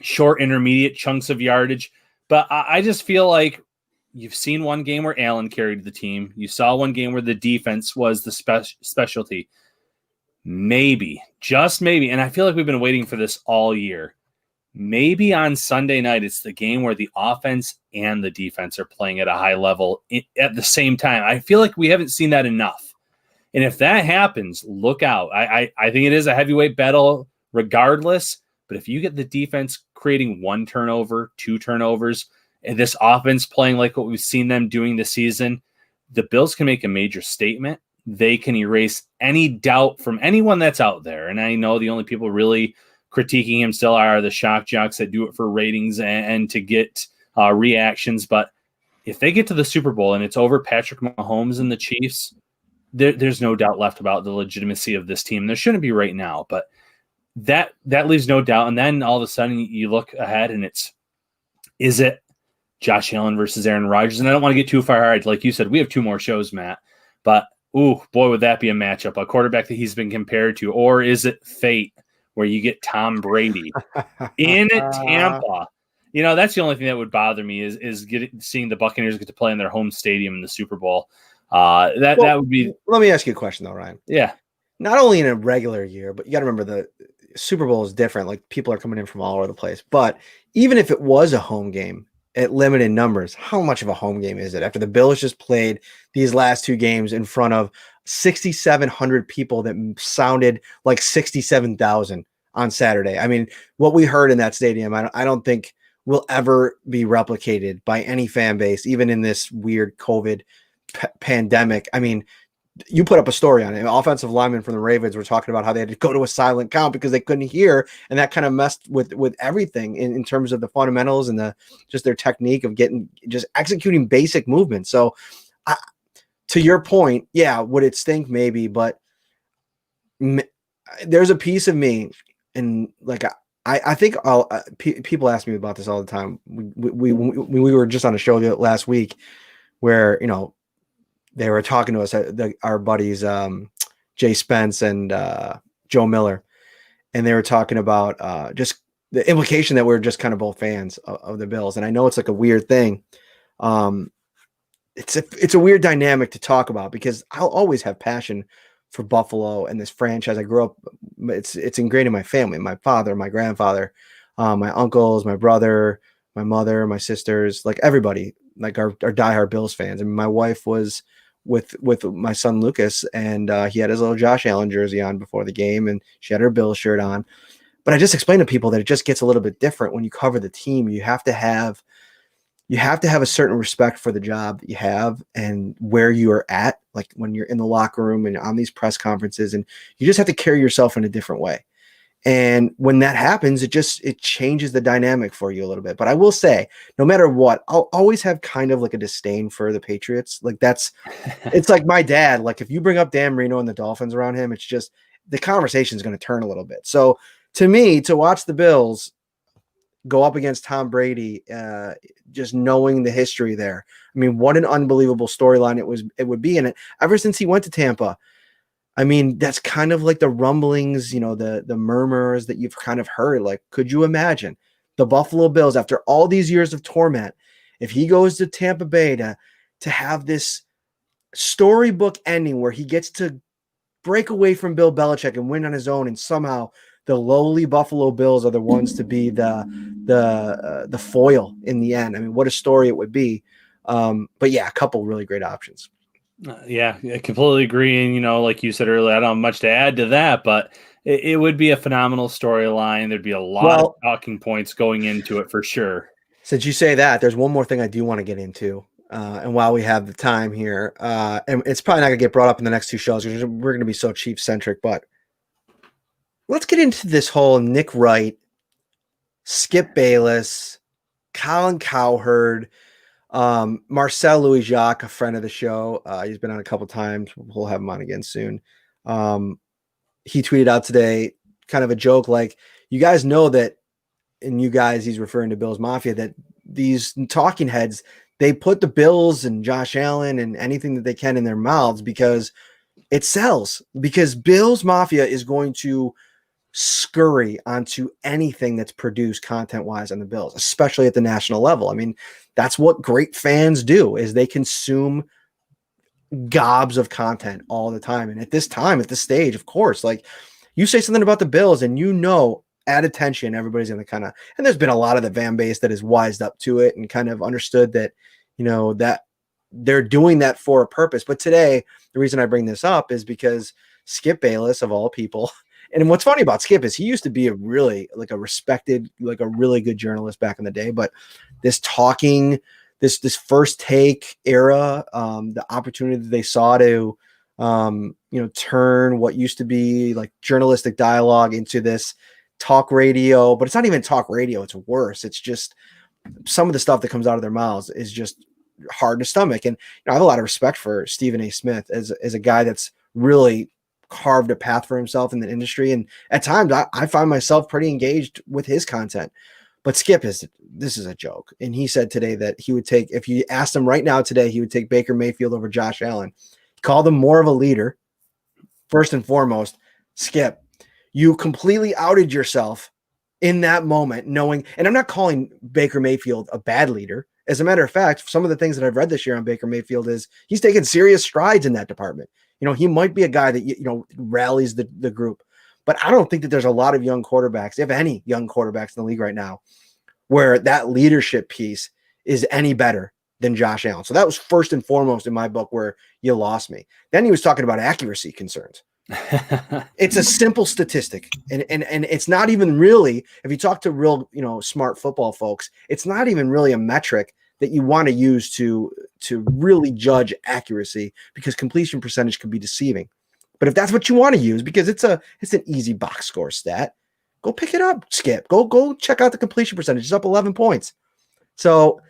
short, intermediate chunks of yardage. But I just feel like you've seen one game where Allen carried the team. You saw one game where the defense was the specialty. Maybe, just maybe, and I feel like we've been waiting for this all year. Maybe on Sunday night, it's the game where the offense and the defense are playing at a high level at the same time. I feel like we haven't seen that enough. And if that happens, look out. I think it is a heavyweight battle regardless. But if you get the defense creating 1 turnover, 2 turnovers, and this offense playing like what we've seen them doing this season, the Bills can make a major statement. They can erase any doubt from anyone that's out there. And I know the only people really critiquing him still are the shock jocks that do it for ratings and to get reactions. But if they get to the Super Bowl and it's over Patrick Mahomes and the Chiefs, there's no doubt left about the legitimacy of this team. There shouldn't be right now, but that leaves no doubt. And then all of a sudden you look ahead and is it Josh Allen versus Aaron Rodgers? And I don't want to get too far hard. Like you said, we have 2 more shows, Matt, but ooh, boy, would that be a matchup, a quarterback that he's been compared to, or is it fate where you get Tom Brady in Tampa? That's the only thing that would bother me is seeing the Buccaneers get to play in their home stadium in the Super Bowl. That would be. Let me ask you a question though, Ryan. Yeah. Not only in a regular year, but you got to remember the Super Bowl is different. Like people are coming in from all over the place. But even if it was a home game at limited numbers, how much of a home game is it? After the Bills just played these last 2 games in front of 6,700 people that sounded like 67,000 on Saturday. I mean, what we heard in that stadium, I don't think will ever be replicated by any fan base, even in this weird COVID pandemic. I mean, you put up a story on it. Offensive linemen from the Ravens were talking about how they had to go to a silent count because they couldn't hear, and that kind of messed with everything in terms of the fundamentals and just their technique of just executing basic movements. So, to your point, yeah, would it stink? Maybe, but there's a piece of me, and like I think people ask me about this all the time. We were just on a show last week where they were talking to us, our buddies, Jay Spence and Joe Miller, and they were talking about just the implication that we're just kind of both fans of the Bills. And I know it's like a weird thing. It's a weird dynamic to talk about because I'll always have passion for Buffalo and this franchise. I grew up, it's ingrained in my family, my father, my grandfather, my uncles, my brother, my mother, my sisters, like everybody, like our diehard Bills fans. I mean, my wife was with my son Lucas, and he had his little Josh Allen jersey on before the game, and she had her Bills shirt on. But I just explained to people that it just gets a little bit different when you cover the team. You have to have a certain respect for the job that you have and where you are at, like when you're in the locker room and on these press conferences, and you just have to carry yourself in a different way. And when that happens, it changes the dynamic for you a little bit. But I will say, no matter what, I'll always have kind of like a disdain for the Patriots. Like it's like my dad. Like if you bring up Dan Marino and the Dolphins around him, it's just the conversation is going to turn a little bit. So to me, to watch the Bills go up against Tom Brady, just knowing the history there, I mean, what an unbelievable storyline it would be. And ever since he went to Tampa, I mean, that's kind of like the rumblings, the murmurs that you've kind of heard. Like, could you imagine the Buffalo Bills, after all these years of torment, if he goes to Tampa Bay to have this storybook ending where he gets to break away from Bill Belichick and win on his own, and somehow the lowly Buffalo Bills are the ones to be the foil in the end. I mean, what a story it would be. But yeah, a couple really great options. Yeah, I completely agree. And, like you said earlier, I don't have much to add to that, but it would be a phenomenal storyline. There'd be a lot of talking points going into it for sure. Since you say that, there's one more thing I do want to get into. And while we have the time here, and it's probably not going to get brought up in the next two shows because we're going to be so Chiefs centric, but let's get into this whole Nick Wright, Skip Bayless, Colin Cowherd, Marcel Louis Jacques, a friend of the show. He's been on a couple times. We'll have him on again soon. He tweeted out today kind of a joke, like, you guys know that, and you guys, he's referring to Bills Mafia, that these talking heads, they put the Bills and Josh Allen and anything that they can in their mouths because it sells, because Bills Mafia is going to scurry onto anything that's produced content-wise on the Bills, especially at the national level. I mean, that's what great fans do, is they consume gobs of content all the time. And at this stage, of course, like, you say something about the Bills and at attention, everybody's going to kind of, and there's been a lot of the fan base that has wised up to it and kind of understood that, that they're doing that for a purpose. But today, the reason I bring this up is because Skip Bayless, of all people, and what's funny about Skip is he used to be a really respected, a really good journalist back in the day. But this first take era, the opportunity that they saw to, turn what used to be like journalistic dialogue into this talk radio, but it's not even talk radio. It's worse. It's just some of the stuff that comes out of their mouths is just hard to stomach. And I have a lot of respect for Stephen A. Smith as a guy that's really carved a path for himself in the industry. And at times I find myself pretty engaged with his content, but Skip this is a joke. And he said today that he would take, if you asked him right now today, he would take Baker Mayfield over Josh Allen. He called him more of a leader. First and foremost, Skip, you completely outed yourself in that moment, knowing, and I'm not calling Baker Mayfield a bad leader. As a matter of fact, some of the things that I've read this year on Baker Mayfield is he's taken serious strides in that department. He might be a guy that, rallies the group, but I don't think that there's a lot of young quarterbacks, if any young quarterbacks in the league right now, where that leadership piece is any better than Josh Allen. So that was first and foremost in my book where you lost me. Then he was talking about accuracy concerns. It's a simple statistic. And it's not even really, if you talk to real, smart football folks, it's not even really a metric that you want to use to really judge accuracy, because completion percentage can be deceiving. But if that's what you want to use, because it's an easy box score stat, go pick it up, Skip. Go check out the completion percentage. It's up 11 points. So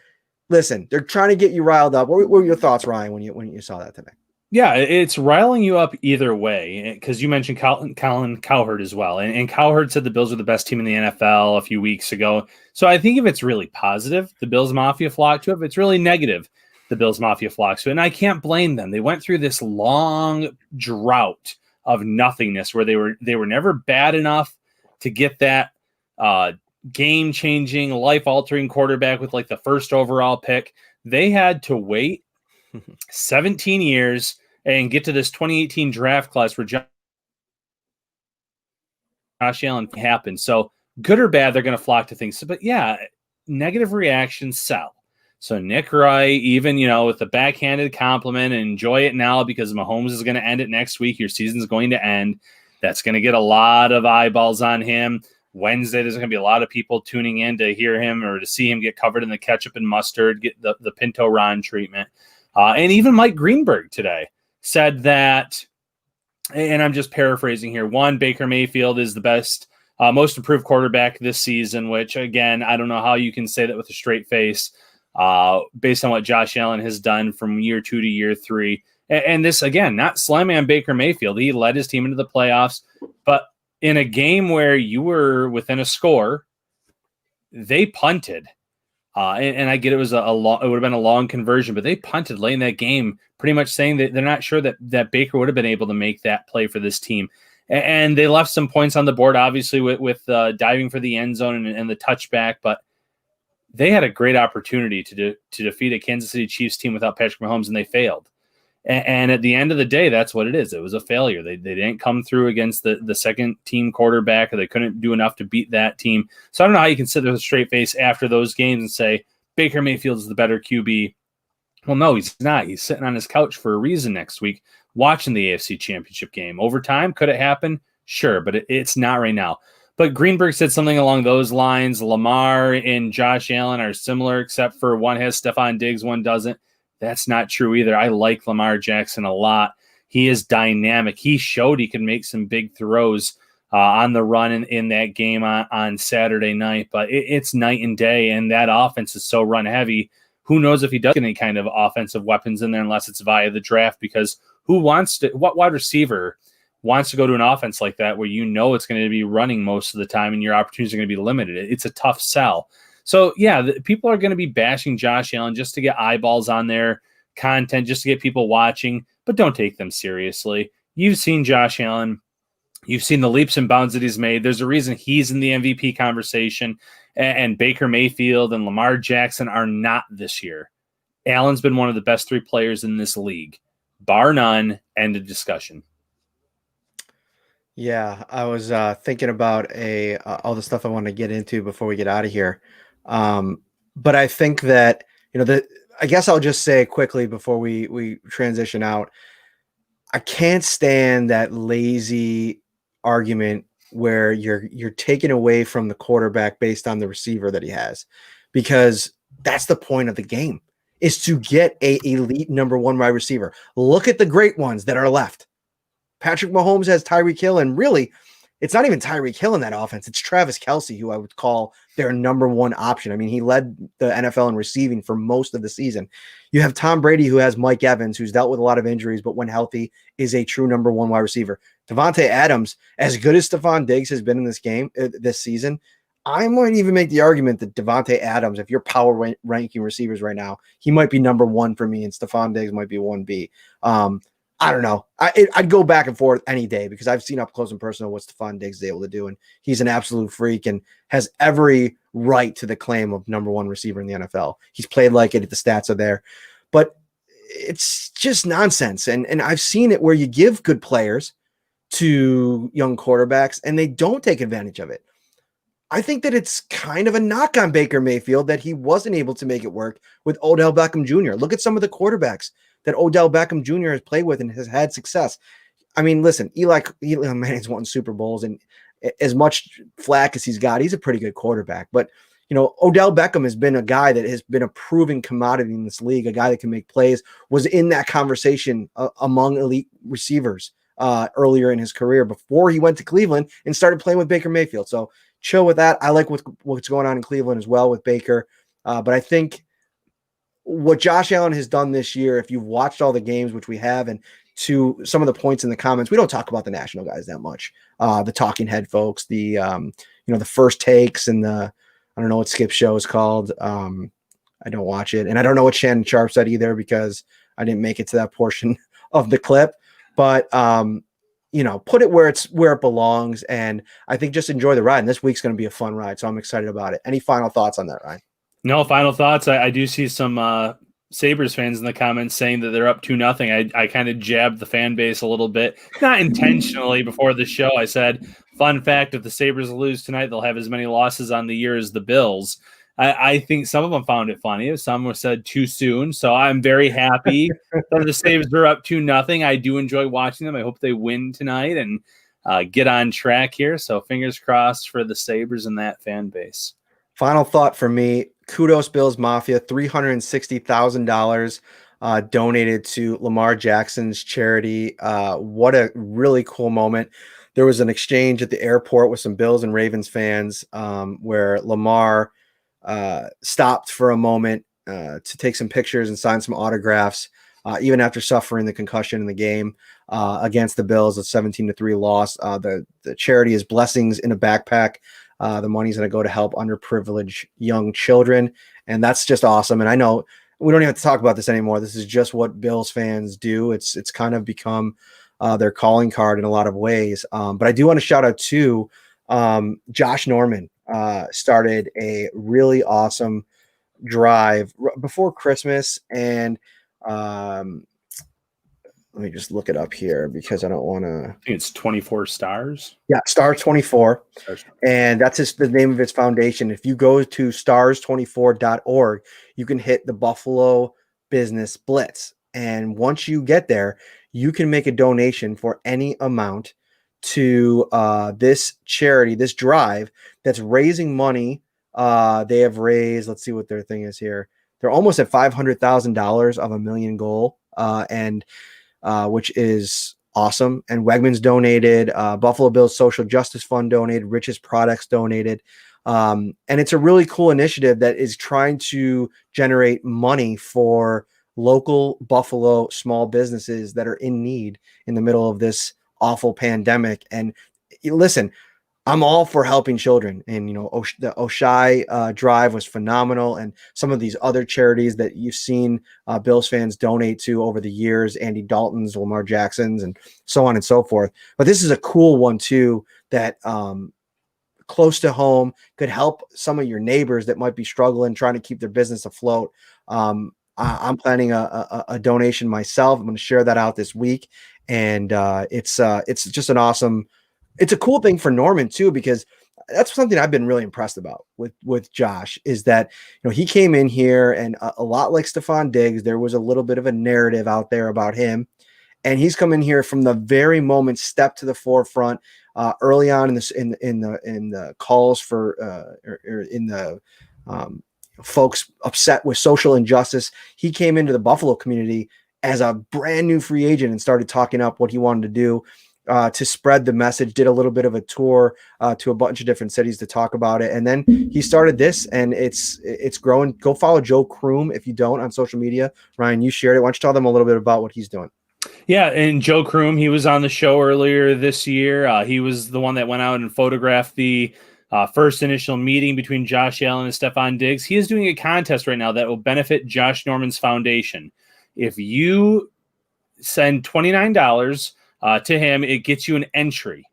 listen, they're trying to get you riled up. What were your thoughts, Ryan, when you saw that today? Yeah, it's riling you up either way, because you mentioned Colin Cowherd as well. And Cowherd said the Bills are the best team in the NFL a few weeks ago. So I think if it's really positive, the Bills Mafia flock to it. If it's really negative, the Bills Mafia flocks to it. And I can't blame them. They went through this long drought of nothingness where they were never bad enough to get that game-changing, life-altering quarterback with like the first overall pick. They had to wait 17 years and get to this 2018 draft class where Josh Allen happened. So good or bad, they're going to flock to things. But yeah, negative reactions sell. So Nick Wright, even, with the backhanded compliment, enjoy it now because Mahomes is going to end it next week. Your season's going to end. That's going to get a lot of eyeballs on him. Wednesday, there's going to be a lot of people tuning in to hear him or to see him get covered in the ketchup and mustard, get the Pinto Ron treatment. And even Mike Greenberg today said that, and I'm just paraphrasing here, one, Baker Mayfield is the best, most improved quarterback this season, which, again, I don't know how you can say that with a straight face based on what Josh Allen has done from year 2 to year 3. And this, again, not slamming on Baker Mayfield. He led his team into the playoffs, but in a game where you were within a score, they punted. And I get it was it would have been a long conversion, but they punted late in that game, pretty much saying that they're not sure that Baker would have been able to make that play for this team. And they left some points on the board, obviously, with diving for the end zone and the touchback, but they had a great opportunity to defeat a Kansas City Chiefs team without Patrick Mahomes, and they failed. And at the end of the day, that's what it is. It was a failure. They didn't come through against the second team quarterback, or they couldn't do enough to beat that team. So I don't know how you can sit there with a straight face after those games and say Baker Mayfield is the better QB. Well, no, he's not. He's sitting on his couch for a reason next week watching the AFC Championship game. Overtime, could it happen? Sure, but it's not right now. But Greenberg said something along those lines. Lamar and Josh Allen are similar, except for one has Stephon Diggs, one doesn't. That's not true either. I like Lamar Jackson a lot. He is dynamic. He showed he can make some big throws on the run in that game on Saturday night, but it's night and day, and that offense is so run-heavy. Who knows if he does get any kind of offensive weapons in there unless it's via the draft, because what wide receiver wants to go to an offense like that where it's going to be running most of the time and your opportunities are going to be limited? It's a tough sell. So, yeah, people are going to be bashing Josh Allen just to get eyeballs on their content, just to get people watching, but don't take them seriously. You've seen Josh Allen. You've seen the leaps and bounds that he's made. There's a reason he's in the MVP conversation, and Baker Mayfield and Lamar Jackson are not this year. Allen's been one of the best 3 players in this league, bar none, end of discussion. Yeah, I was thinking about all the stuff I want to get into before we get out of here. But I think that, I guess I'll just say quickly before we transition out, I can't stand that lazy argument where you're taking away from the quarterback based on the receiver that he has, because that's the point of the game, is to get a elite number 1 wide receiver. Look at the great ones that are left. Patrick Mahomes has Tyreek Hill, and really, it's not even Tyreek Hill in that offense. It's Travis Kelce, who I would call their number 1 option. I mean, he led the NFL in receiving for most of the season. You have Tom Brady, who has Mike Evans, who's dealt with a lot of injuries, but when healthy is a true number 1 wide receiver. Devonta Adams, as good as Stephon Diggs has been in this game, this season, I might even make the argument that Devonta Adams, if you're power ranking receivers right now, he might be number 1 for me, and Stephon Diggs might be 1B. I don't know. I'd go back and forth any day, because I've seen up close and personal what Stephon Diggs is able to do, and he's an absolute freak and has every right to the claim of number 1 receiver in the NFL. He's played like it. The stats are there, but it's just nonsense. And I've seen it where you give good players to young quarterbacks and they don't take advantage of it. I think that it's kind of a knock on Baker Mayfield that he wasn't able to make it work with Odell Beckham Jr. Look at some of the quarterbacks that Odell Beckham Jr. has played with and has had success. I mean, listen, Eli Manning's won Super Bowls, and as much flack as he's got, he's a pretty good quarterback. But, Odell Beckham has been a guy that has been a proven commodity in this league, a guy that can make plays, was in that conversation among elite receivers earlier in his career before he went to Cleveland and started playing with Baker Mayfield. So chill with that. I like what's going on in Cleveland as well with Baker. But I think what Josh Allen has done this year, if you've watched all the games, which we have, and to some of the points in the comments, we don't talk about the national guys that much. The talking head folks, the first takes, and I don't know what Skip's show is called. I don't watch it. And I don't know what Shannon Sharp said either, because I didn't make it to that portion of the clip, but put it where it belongs. And I think just enjoy the ride. And this week's going to be a fun ride. So I'm excited about it. Any final thoughts on that, Ryan? No final thoughts. I do see some Sabres fans in the comments saying that they're up 2-0. I kind of jabbed the fan base a little bit, not intentionally. Before the show, I said, fun fact, if the Sabres lose tonight, they'll have as many losses on the year as the Bills. I think some of them found it funny. Some were said too soon. So I'm very happy that the Sabres are up 2-0. I do enjoy watching them. I hope they win tonight and get on track here. So fingers crossed for the Sabres and that fan base. Final thought for me, kudos Bills Mafia, $360,000 donated to Lamar Jackson's charity. What a really cool moment. There was an exchange at the airport with some Bills and Ravens fans where Lamar stopped for a moment to take some pictures and sign some autographs, even after suffering the concussion in the game against the Bills, a 17-3 loss. The charity is Blessings in a Backpack. The money's going to go to help underprivileged young children, and that's just awesome. And I know we don't even have to talk about this anymore. This is just what Bills fans do. It's kind of become their calling card in a lot of ways. But I do want to shout out to Josh Norman. Started a really awesome drive before Christmas, and let me just look it up here because I don't want to. I think it's 24 Stars. Yeah, Stars 24, and that's the name of its foundation. If you go to stars24.org, you can hit the Buffalo Business Blitz, and once you get there, you can make a donation for any amount to this charity, this drive that's raising money. They have raised, let's see what their thing is here. They're almost at $500,000 of $1 million goal, and which is awesome. And Wegmans donated, Buffalo Bills Social Justice Fund donated, Rich's Products donated. And it's a really cool initiative that is trying to generate money for local Buffalo small businesses that are in need in the middle of this awful pandemic. And listen, I'm all for helping children, and the Oshai drive was phenomenal, and some of these other charities that you've seen Bills fans donate to over the years, Andy Dalton's, Lamar Jackson's, and so on and so forth. But this is a cool one too that close to home could help some of your neighbors that might be struggling, trying to keep their business afloat. I'm planning a donation myself. I'm going to share that out this week, and it's just an awesome. It's a cool thing for Norman too, because that's something I've been really impressed about with Josh, is that he came in here, and a lot like Stephon Diggs, there was a little bit of a narrative out there about him, and he's come in here from the very moment, stepped to the forefront early on in the calls for or in the folks upset with social injustice. He came into the Buffalo community as a brand new free agent and started talking up what he wanted to do to spread the message, did a little bit of a tour to a bunch of different cities to talk about it. And then he started this, and it's growing. Go follow Joe Kroom if you don't on social media. Ryan, you shared it. Why don't you tell them a little bit about what he's doing? Yeah, and Joe Kroom, he was on the show earlier this year. He was the one that went out and photographed the first initial meeting between Josh Allen and Stephon Diggs. He is doing a contest right now that will benefit Josh Norman's foundation. If you send $29 to him, it gets you an entry.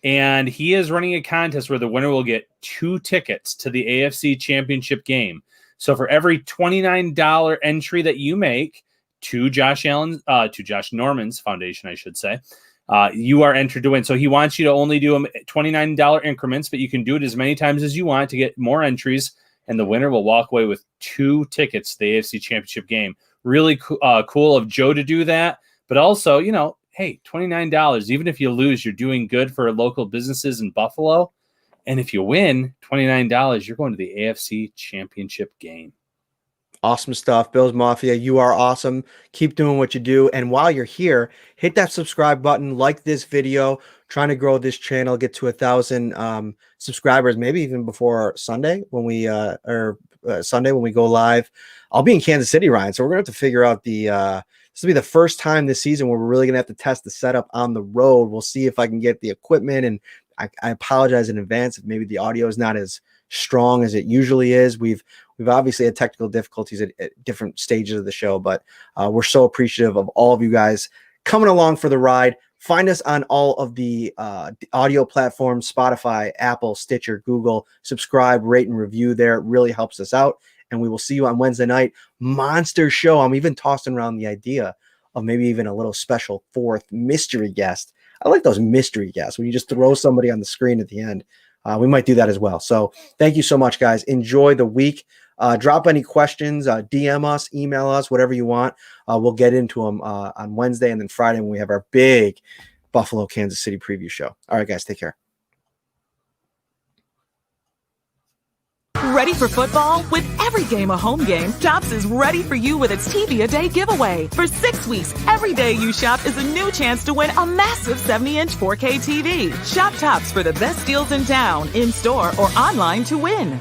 And he is running a contest where the winner will get 2 tickets to the AFC Championship game. So for every $29 entry that you make to Josh Norman's foundation, I should say, you are entered to win. So he wants you to only do $29 increments, but you can do it as many times as you want to get more entries, and the winner will walk away with 2 tickets to the AFC Championship game. Really cool of Joe to do that, but also, hey, $29, even if you lose, you're doing good for local businesses in Buffalo. And if you win $29, you're going to the AFC Championship game. Awesome stuff. Bills Mafia, you are awesome. Keep doing what you do. And while you're here, hit that subscribe button, like this video, trying to grow this channel, get to 1,000 subscribers, maybe even before Sunday when we go live. I'll be in Kansas City, Ryan. So we're going to have to figure out this will be the first time this season where we're really going to have to test the setup on the road. We'll see if I can get the equipment, and I apologize in advance if maybe the audio is not as strong as it usually is. We've obviously had technical difficulties at different stages of the show, but we're so appreciative of all of you guys coming along for the ride. Find us on all of the audio platforms, Spotify, Apple, Stitcher, Google. Subscribe, rate, and review there. It really helps us out. And we will see you on Wednesday night. Monster show. I'm even tossing around the idea of maybe even a little special 4th mystery guest. I like those mystery guests when you just throw somebody on the screen at the end. we might do that as well. So thank you so much, guys. Enjoy the week. Drop any questions, DM us, email us, whatever you want. We'll get into them on Wednesday and then Friday when we have our big Buffalo, Kansas City preview show. All right, guys, take care. Ready for football? With every game a home game, Tops is ready for you with its TV a Day giveaway. For 6 weeks, every day you shop is a new chance to win a massive 70-inch 4K TV. Shop Tops for the best deals in town, in-store, or online to win.